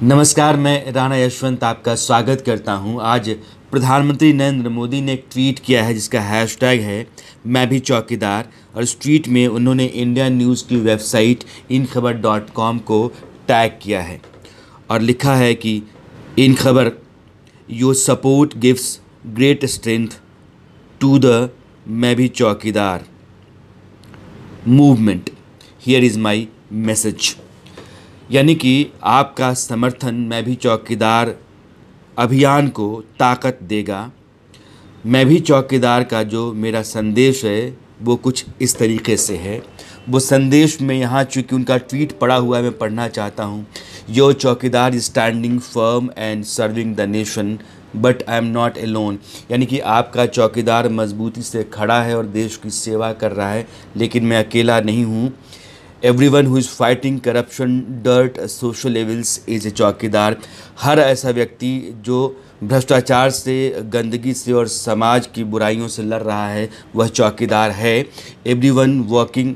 नमस्कार, मैं राणा यशवंत आपका स्वागत करता हूं। आज प्रधानमंत्री नरेंद्र मोदी ने एक ट्वीट किया है जिसका हैशटैग है मैं भी चौकीदार। और इस ट्वीट में उन्होंने इंडिया न्यूज़ की वेबसाइट InKhabar.com को टैग किया है और लिखा है कि इन खबर your support gives great strength to the मैं भी चौकीदार movement, here is my message. यानी कि आपका समर्थन मैं भी चौकीदार अभियान को ताकत देगा। मैं भी चौकीदार का जो मेरा संदेश है वो कुछ इस तरीके से है। वो संदेश में यहाँ चूँकि उनका ट्वीट पड़ा हुआ है मैं पढ़ना चाहता हूँ। Your chowkidar is standing firm and serving the nation but I am not alone. यानी कि आपका चौकीदार मजबूती से खड़ा है और देश की सेवा कर रहा है, लेकिन मैं अकेला नहीं हूँ। Everyone who is fighting corruption dirt social evils is a चौकीदार। हर ऐसा व्यक्ति जो भ्रष्टाचार से, गंदगी से और समाज की बुराइयों से लड़ रहा है वह चौकीदार है। Everyone working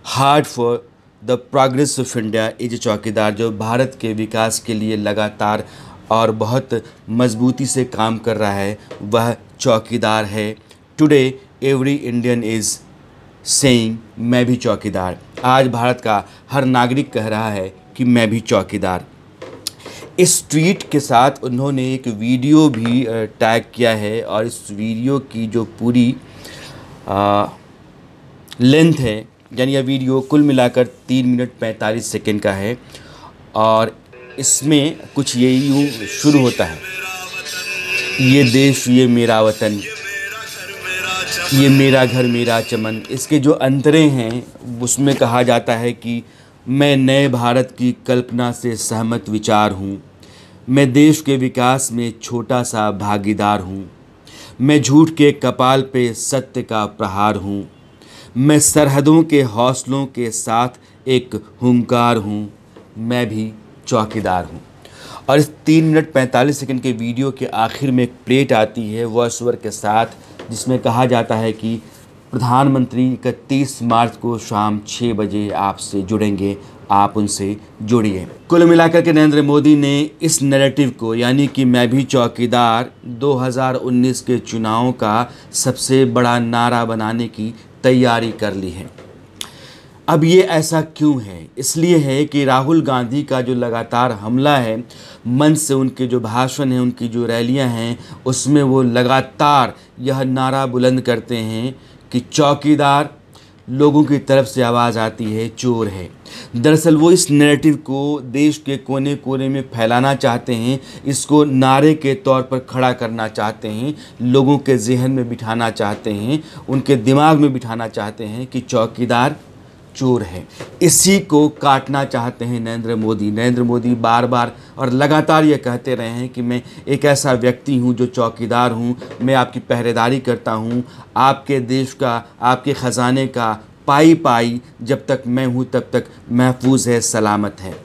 hard for the progress of India is a चौकीदार। जो भारत के विकास के लिए लगातार और बहुत मजबूती से काम कर रहा है वह चौकीदार है। Today every Indian is saying मैं भी चौकीदार। आज भारत का हर नागरिक कह रहा है कि मैं भी चौकीदार। इस ट्वीट के साथ उन्होंने एक वीडियो भी टैग किया है और इस वीडियो की जो पूरी लेंथ है, यानी यह वीडियो कुल मिलाकर 3 मिनट 45 सेकंड का है और इसमें कुछ ये यूँ शुरू होता है, ये देश ये मेरा वतन, ये मेरा घर मेरा चमन। इसके जो अंतरे हैं उसमें कहा जाता है कि मैं नए भारत की कल्पना से सहमत विचार हूँ। मैं देश के विकास में छोटा सा भागीदार हूँ। मैं झूठ के कपाल पे सत्य का प्रहार हूँ। मैं सरहदों के हौसलों के साथ एक हुंकार हूँ। मैं भी चौकीदार हूँ। और इस 3 मिनट 45 सेकंड के वीडियो के आखिर में एक प्लेट आती है वॉइस ओवर के साथ, जिसमें कहा जाता है कि प्रधानमंत्री 31 मार्च को शाम 6 बजे आपसे जुड़ेंगे, आप उनसे जुड़िए। कुल मिलाकर के नरेंद्र मोदी ने इस नैरेटिव को, यानी कि मैं भी चौकीदार, 2019 के चुनाव का सबसे बड़ा नारा बनाने की तैयारी कर ली है। अब ये ऐसा क्यों है? इसलिए है कि राहुल गांधी का जो लगातार हमला है, मंच से उनके जो भाषण हैं, उनकी जो रैलियां हैं, उसमें वो लगातार यह नारा बुलंद करते हैं कि चौकीदार लोगों की तरफ से आवाज़ आती है, चोर है। दरअसल वो इस नैरेटिव को देश के कोने कोने में फैलाना चाहते हैं, इसको नारे के तौर पर खड़ा करना चाहते हैं, लोगों के जहन में बिठाना चाहते हैं, उनके दिमाग में बिठाना चाहते हैं कि चौकीदार चोर है। इसी को काटना चाहते हैं नरेंद्र मोदी। नरेंद्र मोदी बार बार और लगातार ये कहते रहे हैं कि मैं एक ऐसा व्यक्ति हूँ जो चौकीदार हूँ, मैं आपकी पहरेदारी करता हूँ, आपके देश का, आपके ख़जाने का पाई पाई जब तक मैं हूँ तब तक महफूज है, सलामत है।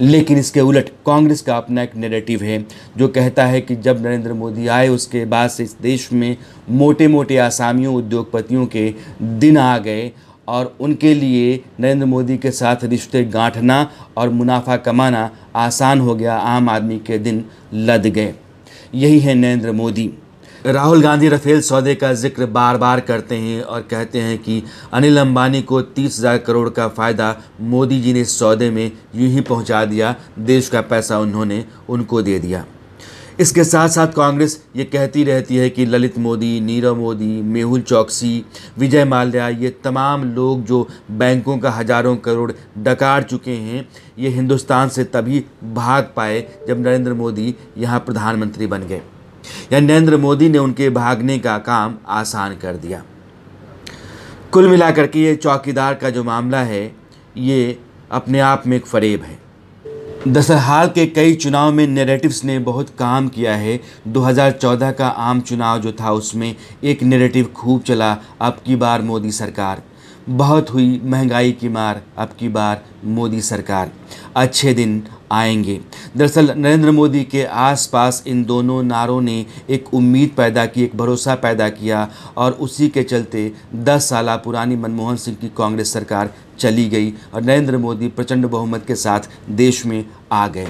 लेकिन इसके उलट कांग्रेस का अपना एक नैरेटिव है जो कहता है कि जब नरेंद्र मोदी आए उसके बाद से इस देश में मोटे मोटे आसामियों, उद्योगपतियों के दिन आ गए और उनके लिए नरेंद्र मोदी के साथ रिश्ते गांठना और मुनाफा कमाना आसान हो गया, आम आदमी के दिन लद गए। यही है नरेंद्र मोदी। राहुल गांधी राफेल सौदे का जिक्र बार बार करते हैं और कहते हैं कि अनिल अंबानी को 30,000 करोड़ का फ़ायदा मोदी जी ने इस सौदे में यूं ही पहुंचा दिया, देश का पैसा उन्होंने उनको दे दिया। इसके साथ साथ कांग्रेस ये कहती रहती है कि ललित मोदी, नीरव मोदी, मेहुल चौकसी, विजय माल्या, ये तमाम लोग जो बैंकों का हज़ारों करोड़ डकार चुके हैं, ये हिंदुस्तान से तभी भाग पाए जब नरेंद्र मोदी यहाँ प्रधानमंत्री बन गए, या नरेंद्र मोदी ने उनके भागने का काम आसान कर दिया। कुल मिलाकर के ये चौकीदार का जो मामला है ये अपने आप में एक फरेब है। दरअसल हाल के कई चुनाव में नैरेटिव्स ने बहुत काम किया है। 2014 का आम चुनाव जो था उसमें एक नैरेटिव खूब चला, अब की बार मोदी सरकार, बहुत हुई महंगाई की मार, अब की बार मोदी सरकार, अच्छे दिन आएंगे। दरअसल नरेंद्र मोदी के आसपास इन दोनों नारों ने एक उम्मीद पैदा की, एक भरोसा पैदा किया और उसी के चलते 10 साल पुरानी मनमोहन सिंह की कांग्रेस सरकार चली गई और नरेंद्र मोदी प्रचंड बहुमत के साथ देश में आ गए।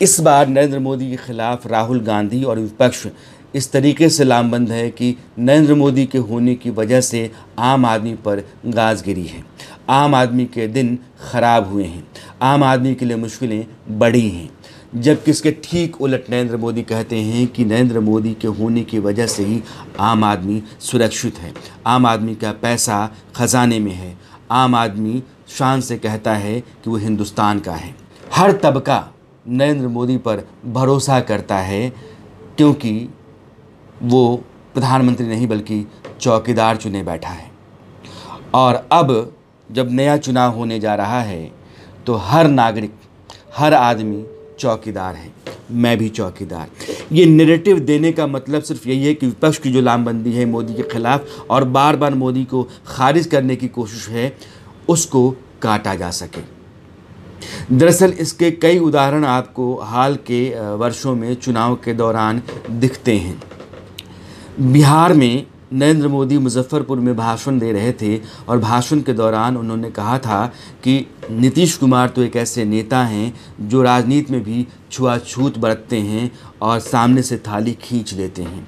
इस बार नरेंद्र मोदी के खिलाफ राहुल गांधी और विपक्ष इस तरीके से लामबंद है कि नरेंद्र मोदी के होने की वजह से आम आदमी पर गाज गिरी है, आम आदमी के दिन खराब हुए हैं, आम आदमी के लिए मुश्किलें बढ़ी हैं। जबकि इसके ठीक उलट नरेंद्र मोदी कहते हैं कि नरेंद्र मोदी के होने की वजह से ही आम आदमी सुरक्षित है, आम आदमी का पैसा खजाने में है, आम आदमी शान से कहता है कि वो हिंदुस्तान का है। हर तबका नरेंद्र मोदी पर भरोसा करता है क्योंकि वो प्रधानमंत्री नहीं बल्कि चौकीदार चुने बैठा है। और अब जब नया चुनाव होने जा रहा है तो हर नागरिक, हर आदमी चौकीदार है, मैं भी चौकीदार। ये नैरेटिव देने का मतलब सिर्फ यही है कि विपक्ष की जो लामबंदी है मोदी के खिलाफ और बार बार मोदी को खारिज करने की कोशिश है, उसको काटा जा सके। दरअसल इसके कई उदाहरण आपको हाल के वर्षों में चुनाव के दौरान दिखते हैं। बिहार में नरेंद्र मोदी मुजफ्फरपुर में भाषण दे रहे थे और भाषण के दौरान उन्होंने कहा था कि नीतीश कुमार तो एक ऐसे नेता हैं जो राजनीति में भी छुआछूत बरतते हैं और सामने से थाली खींच लेते हैं।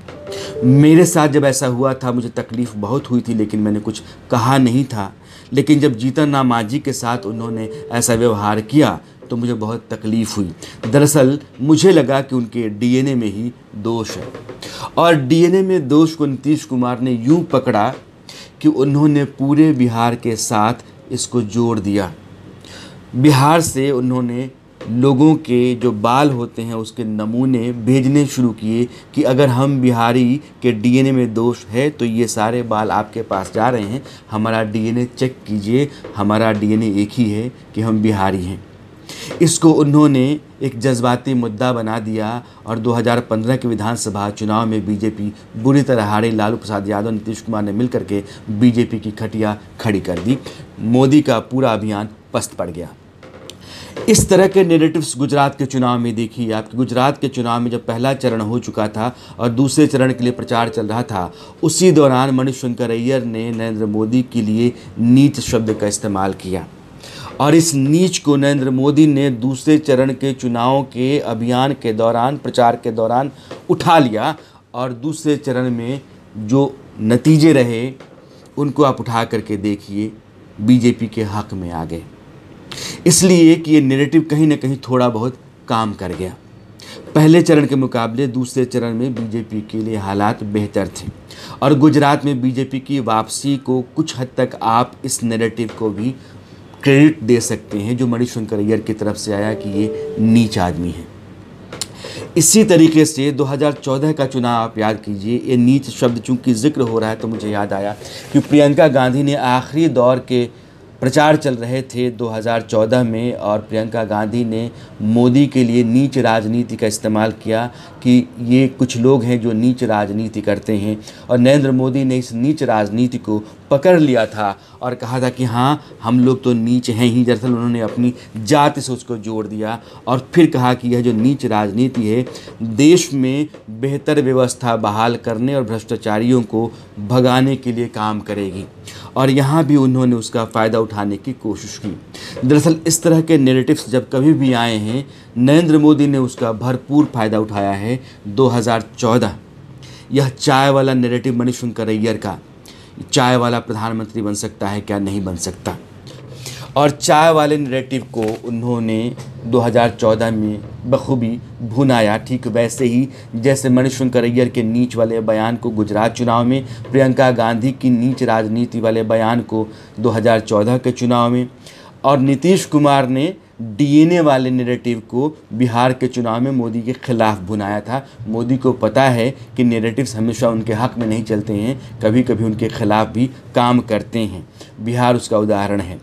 मेरे साथ जब ऐसा हुआ था मुझे तकलीफ़ बहुत हुई थी, लेकिन मैंने कुछ कहा नहीं था। लेकिन जब जीतन राम मांझी के साथ उन्होंने ऐसा व्यवहार किया तो मुझे बहुत तकलीफ़ हुई। दरअसल मुझे लगा कि उनके डीएनए में ही दोष है और डीएनए में दोष को नीतीश कुमार ने यूँ पकड़ा कि उन्होंने पूरे बिहार के साथ इसको जोड़ दिया। बिहार से उन्होंने लोगों के जो बाल होते हैं उसके नमूने भेजने शुरू किए कि अगर हम बिहारी के डीएनए में दोष है तो ये सारे बाल आपके पास जा रहे हैं, हमारा डीएनए चेक कीजिए, हमारा डीएनए एक ही है कि हम बिहारी हैं। इसको उन्होंने एक जज्बाती मुद्दा बना दिया और 2015 के विधानसभा चुनाव में बीजेपी बुरी तरह हारी। लालू प्रसाद यादव, नीतीश कुमार ने मिलकर के बीजेपी की खटिया खड़ी कर दी। मोदी का पूरा अभियान पस्त पड़ गया। इस तरह के नैरेटिव्स गुजरात के चुनाव में देखिए आप। गुजरात के चुनाव में जब पहला चरण हो चुका था और दूसरे चरण के लिए प्रचार चल रहा था, उसी दौरान मणिशंकर अय्यर ने नरेंद्र मोदी के लिए नीच शब्द का इस्तेमाल किया और इस नीच को नरेंद्र मोदी ने दूसरे चरण के चुनाव के अभियान के दौरान, प्रचार के दौरान उठा लिया और दूसरे चरण में जो नतीजे रहे उनको आप उठा करके देखिए, बीजेपी के हक में आ गए। इसलिए कि ये नैरेटिव कहीं ना कहीं थोड़ा बहुत काम कर गया। पहले चरण के मुकाबले दूसरे चरण में बीजेपी के लिए हालात बेहतर थे और गुजरात में बीजेपी की वापसी को कुछ हद तक आप इस नैरेटिव को भी क्रेडिट दे सकते हैं जो मणिशंकर अय्यर की तरफ से आया कि ये नीच आदमी है। इसी तरीके से 2014 का चुनाव आप याद कीजिए। ये नीच शब्द चूंकि जिक्र हो रहा है तो मुझे याद आया कि प्रियंका गांधी ने आखिरी दौर के प्रचार चल रहे थे 2014 में और प्रियंका गांधी ने मोदी के लिए नीच राजनीति का इस्तेमाल किया कि ये कुछ लोग हैं जो नीच राजनीति करते हैं और नरेंद्र मोदी ने इस नीच राजनीति को पकड़ लिया था और कहा था कि हाँ हम लोग तो नीच हैं ही। दरअसल उन्होंने अपनी जाति से उसको जोड़ दिया और फिर कहा कि यह जो नीच राजनीति है देश में बेहतर व्यवस्था बहाल करने और भ्रष्टाचारियों को भगाने के लिए काम करेगी और यहाँ भी उन्होंने उसका फ़ायदा उठाने की कोशिश की। दरअसल इस तरह के नैरेटिव्स जब कभी भी आए हैं नरेंद्र मोदी ने उसका भरपूर फ़ायदा उठाया है। 2014 यह चाय वाला नैरेटिव मणिशंकर अय्यर का, चाय वाला प्रधानमंत्री बन सकता है क्या, नहीं बन सकता, और चाय वाले नैरेटिव को उन्होंने 2014 में बखूबी भुनाया। ठीक वैसे ही जैसे मणिशंकर अय्यर के नीच वाले बयान को गुजरात चुनाव में, प्रियंका गांधी की नीच राजनीति वाले बयान को 2014 के चुनाव में, और नीतीश कुमार ने डीएनए वाले नैरेटिव को बिहार के चुनाव में मोदी के खिलाफ भुनाया था। मोदी को पता है कि नैरेटिव्स हमेशा उनके हक में नहीं चलते हैं, कभी कभी उनके खिलाफ भी काम करते हैं। बिहार उसका उदाहरण है।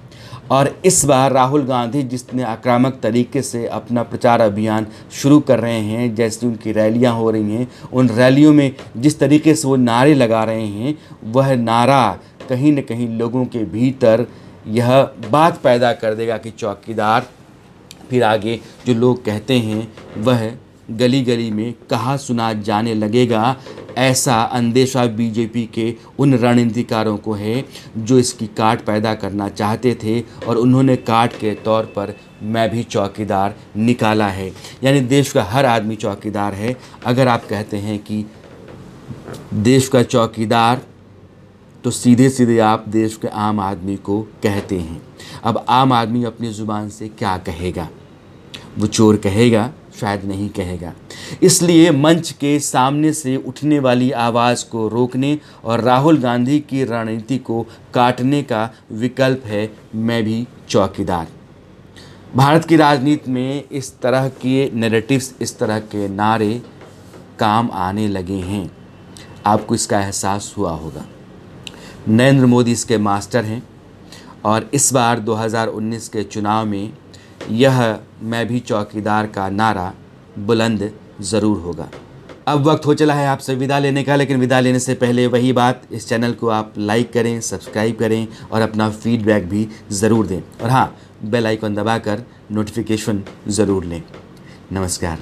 और इस बार राहुल गांधी जितने आक्रामक तरीके से अपना प्रचार अभियान शुरू कर रहे हैं, जैसे उनकी रैलियां हो रही हैं, उन रैलियों में जिस तरीके से वो नारे लगा रहे हैं, वह नारा कहीं न कहीं लोगों के भीतर यह बात पैदा कर देगा कि चौकीदार, फिर आगे जो लोग कहते हैं वह गली गली में कहा सुना जाने लगेगा। ऐसा अंदेशा बीजेपी के उन रणनीतिकारों को है जो इसकी काट पैदा करना चाहते थे और उन्होंने काट के तौर पर मैं भी चौकीदार निकाला है। यानी देश का हर आदमी चौकीदार है। अगर आप कहते हैं कि देश का चौकीदार, तो सीधे सीधे आप देश के आम आदमी को कहते हैं। अब आम आदमी अपनी ज़ुबान से क्या कहेगा? वो चोर कहेगा? शायद नहीं कहेगा। इसलिए मंच के सामने से उठने वाली आवाज़ को रोकने और राहुल गांधी की रणनीति को काटने का विकल्प है मैं भी चौकीदार। भारत की राजनीति में इस तरह के नैरेटिव्स, इस तरह के नारे काम आने लगे हैं। आपको इसका एहसास हुआ होगा। नरेंद्र मोदी इसके मास्टर हैं और इस बार 2019 के चुनाव में यह मैं भी चौकीदार का नारा बुलंद ज़रूर होगा। अब वक्त हो चला है आपसे विदा लेने का, लेकिन विदा लेने से पहले वही बात, इस चैनल को आप लाइक करें, सब्सक्राइब करें और अपना फीडबैक भी ज़रूर दें। और हाँ, बेल आइकन दबाकर नोटिफिकेशन ज़रूर लें। नमस्कार।